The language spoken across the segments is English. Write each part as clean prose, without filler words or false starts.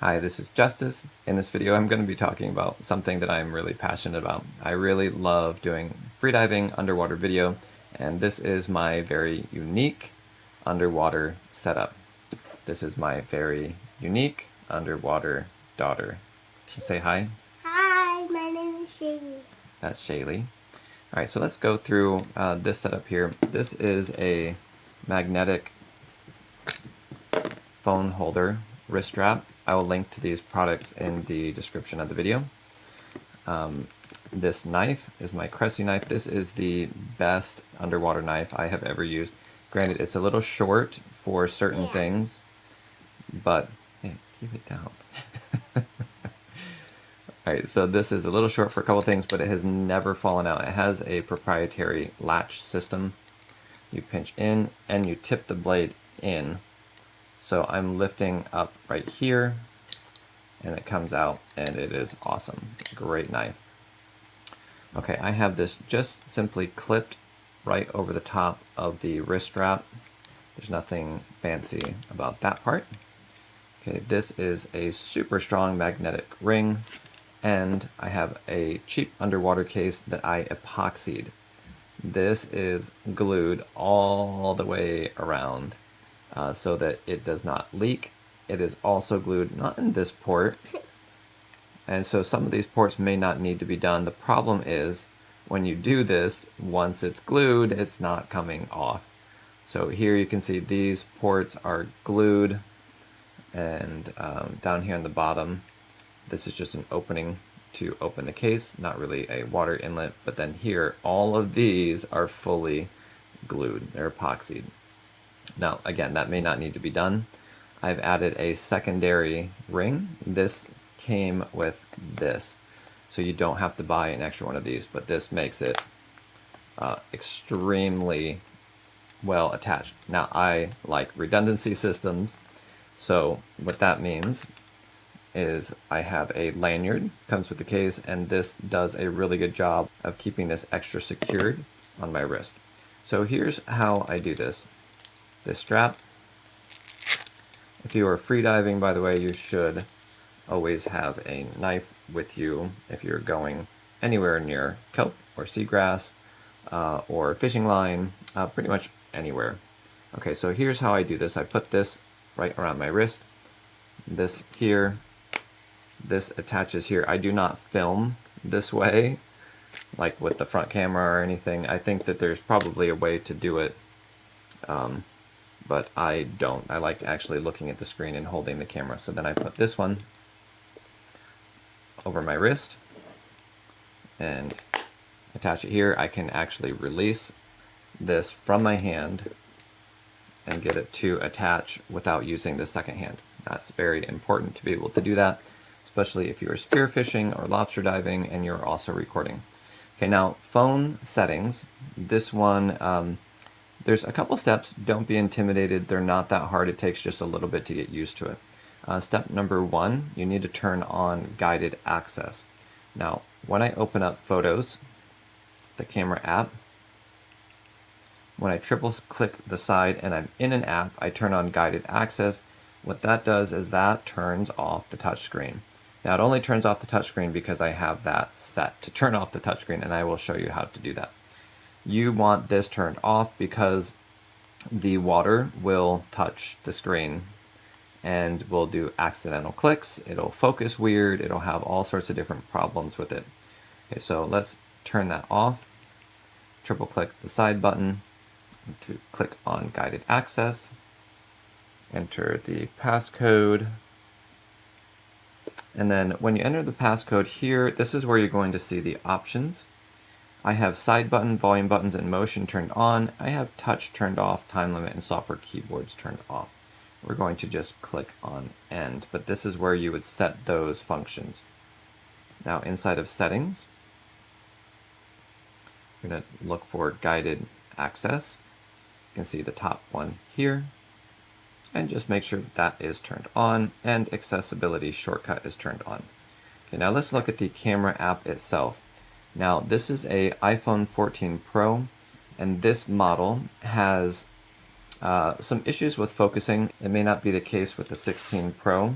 Hi, this is Justice. In this video, I'm going to be talking about something that I'm really passionate about. I really love doing freediving underwater video, and this is my very unique underwater setup. This is my very unique underwater daughter. Say hi. Hi, my name is Shaylee. That's Shaylee. All right, so let's go through this setup here. This is a magnetic phone holder wrist strap. I will link to these products in the description of the video. This knife is my Cressy knife. This is the best underwater knife I have ever used. Granted, it's a little short for certain things, but hey, keep it down. Alright, so this is a little short for a couple things, but it has never fallen out. It has a proprietary latch system. You pinch in and you tip the blade in. So I'm lifting up right here and it comes out and it is awesome. Great knife. Okay, I have this just simply clipped right over the top of the wrist strap. There's nothing fancy about that part. Okay, this is a super strong magnetic ring, and I have a cheap underwater case that I epoxied. This is glued all the way around so that it does not leak. It is also glued not in this port, and so some of these ports may not need to be done. The problem is when you do this, once it's glued, it's not coming off. So here you can see these ports are glued, and down here on the bottom, this is just an opening to open the case, not really a water inlet, but then here, all of these are fully glued, they're epoxied. Now, again, that may not need to be done. I've added a secondary ring. This came with this, so you don't have to buy an extra one of these, but this makes it extremely well attached. Now, I like redundancy systems, so what that means is I have a lanyard, comes with the case, and this does a really good job of keeping this extra secured on my wrist. So here's how I do this. This strap, if you are freediving, by the way, you should always have a knife with you if you're going anywhere near kelp or seagrass or fishing line, pretty much anywhere. Okay, so here's how I do this. I put this right around my wrist, this here, this attaches here. I do not film this way, like with the front camera or anything. I think that there's probably a way to do it, but I don't. I like actually looking at the screen and holding the camera. So then I put this one over my wrist and attach it here. I can actually release this from my hand and get it to attach without using the second hand. That's very important to be able to do that, especially if you're spearfishing or lobster diving and you're also recording. Okay, now phone settings. This one, there's a couple steps. Don't be intimidated. They're not that hard. It takes just a little bit to get used to it. Step number one, you need to turn on guided access. Now, when I open up Photos, the camera app, when I triple click the side and I'm in an app, I turn on guided access. What that does is that turns off the touchscreen. Now it only turns off the touchscreen because I have that set to turn off the touchscreen, and I will show you how to do that. You want this turned off because the water will touch the screen and will do accidental clicks. It'll focus weird. It'll have all sorts of different problems with it. Okay, so let's turn that off. Triple click the side button to click on guided access. Enter the passcode. And then when you enter the passcode here, this is where you're going to see the options. I have side button, volume buttons, and motion turned on. I have touch turned off, time limit, and software keyboards turned off. We're going to just click on end, but this is where you would set those functions. Now inside of settings, we're going to look for guided access. You can see the top one here, and just make sure that is turned on, and accessibility shortcut is turned on. Okay, now let's look at the camera app itself. Now this is a iPhone 14 Pro, and this model has some issues with focusing. It may not be the case with the 16 Pro.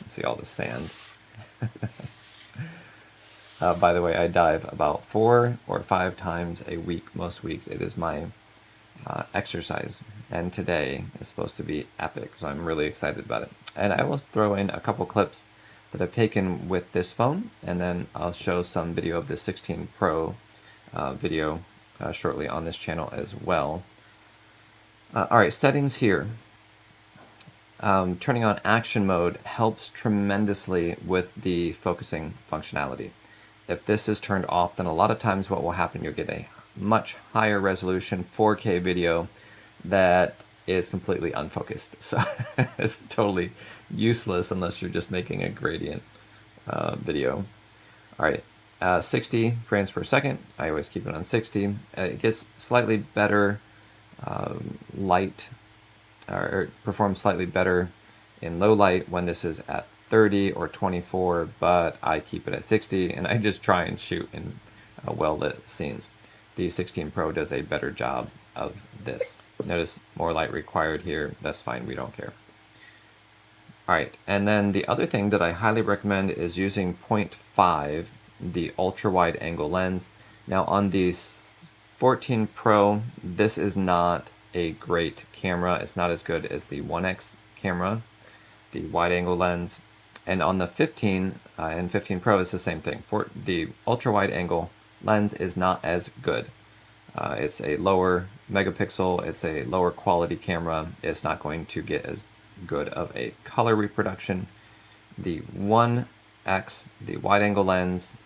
See all the sand. By the way, I dive about 4 or 5 times a week. Most weeks it is my exercise, and today is supposed to be epic, so I'm really excited about it. And I will throw in a couple clips that I've taken with this phone, and then I'll show some video of the 16 Pro video shortly on this channel as well. Alright, settings here. Turning on action mode helps tremendously with the focusing functionality. If this is turned off, then a lot of times what will happen, you'll get a much higher resolution 4K video that is completely unfocused. So it's totally useless unless you're just making a gradient video. All right, 60 frames per second. I always keep it on 60. It gets slightly better light, or performs slightly better in low light when this is at 30 or 24, but I keep it at 60, and I just try and shoot in well-lit scenes. The 16 Pro does a better job of this. Notice more light required here. That's fine, we don't care. Alright, and then the other thing that I highly recommend is using 0.5, the ultra-wide angle lens. Now on the 14 Pro, this is not a great camera. It's not as good as the 1X camera, the wide angle lens. And on the 15 and 15 Pro, it's the same thing. For the ultra wide angle lens is not as good. It's a lower megapixel, it's a lower quality camera. It's not going to get as good of a color reproduction. The 1X, the wide angle lens,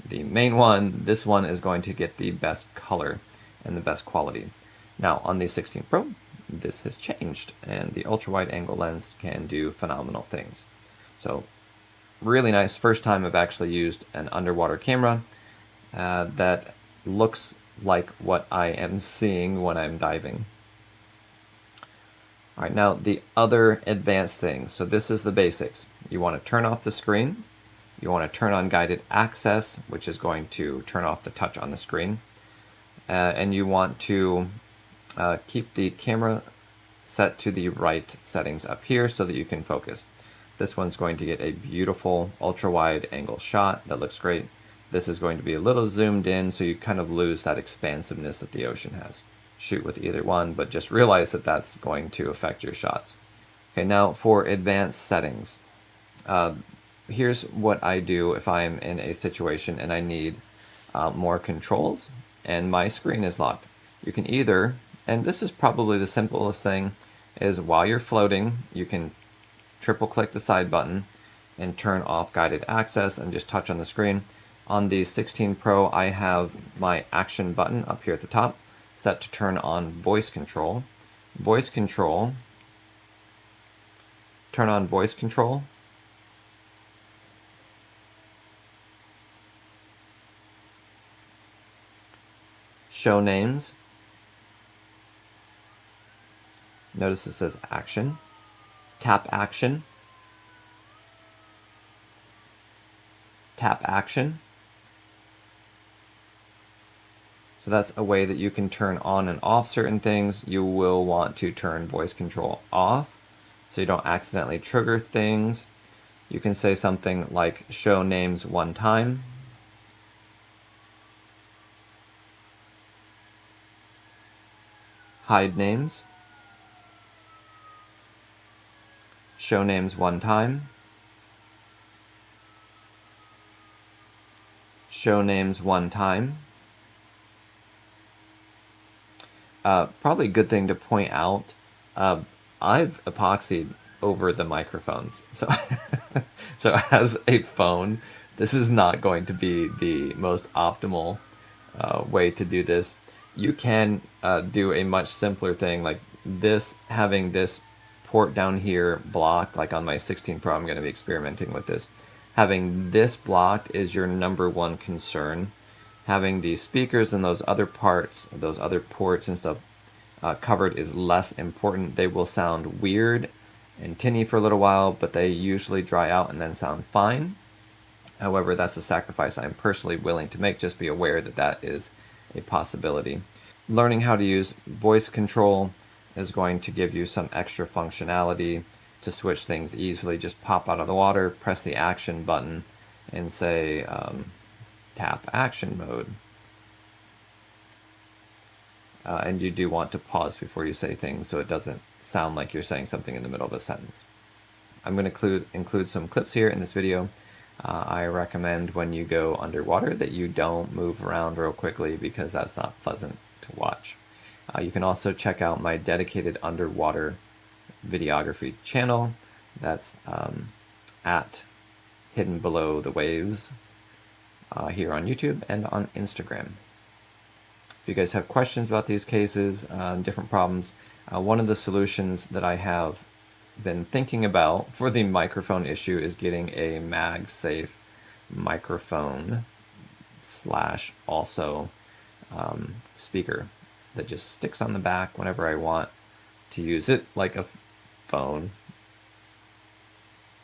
the main one, this one is going to get the best color and the best quality. Now on the 16 Pro, this has changed, and the ultra-wide angle lens can do phenomenal things. So really nice. First time I've actually used an underwater camera that looks like what I am seeing when I'm diving. All right, now the other advanced things. So this is the basics. You want to turn off the screen. You want to turn on guided access, which is going to turn off the touch on the screen. And you want to keep the camera set to the right settings up here so that you can focus. This one's going to get a beautiful ultra-wide angle shot that looks great. This is going to be a little zoomed in, so you kind of lose that expansiveness that the ocean has. Shoot with either one, but just realize that that's going to affect your shots. Okay, now for advanced settings. Here's what I do if I'm in a situation and I need more controls and my screen is locked. You can either, and this is probably the simplest thing, is while you're floating, you can triple click the side button and turn off guided access and just touch on the screen. On the 16 Pro, I have my action button up here at the top set to turn on voice control. Voice control, turn on voice control. Show names. Notice it says action. Tap action. Tap action. So that's a way that you can turn on and off certain things. You will want to turn voice control off so you don't accidentally trigger things. You can say something like show names one time. Hide names. Show names one time. Show names one time. Probably a good thing to point out, I've epoxied over the microphones. So, so as a phone, this is not going to be the most optimal way to do this. You can do a much simpler thing like this, having this port down here blocked, like on my 16 Pro, I'm going to be experimenting with this. Having this blocked is your number one concern. Having the speakers and those other parts, those other ports and stuff covered is less important. They will sound weird and tinny for a little while, but they usually dry out and then sound fine. However, that's a sacrifice I'm personally willing to make. Just be aware that that is a possibility. Learning how to use voice control is going to give you some extra functionality to switch things easily. Just pop out of the water, press the action button, and say tap action mode. And you do want to pause before you say things so it doesn't sound like you're saying something in the middle of a sentence. I'm going to include some clips here in this video. I recommend when you go underwater that you don't move around real quickly because that's not pleasant to watch. You can also check out my dedicated underwater videography channel. That's at Hidden Below the Waves here on YouTube and on Instagram. If you guys have questions about these cases, different problems, one of the solutions that I have been thinking about for the microphone issue is getting a MagSafe microphone / also speaker that just sticks on the back whenever I want to use it like a phone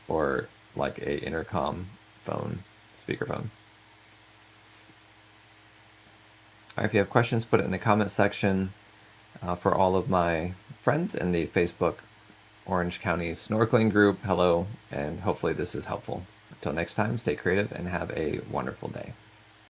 or like a intercom phone, speakerphone. All right, if you have questions, put it in the comment section. For all of my friends in the Facebook Orange County snorkeling group, hello, and hopefully this is helpful. Until next time, stay creative and have a wonderful day.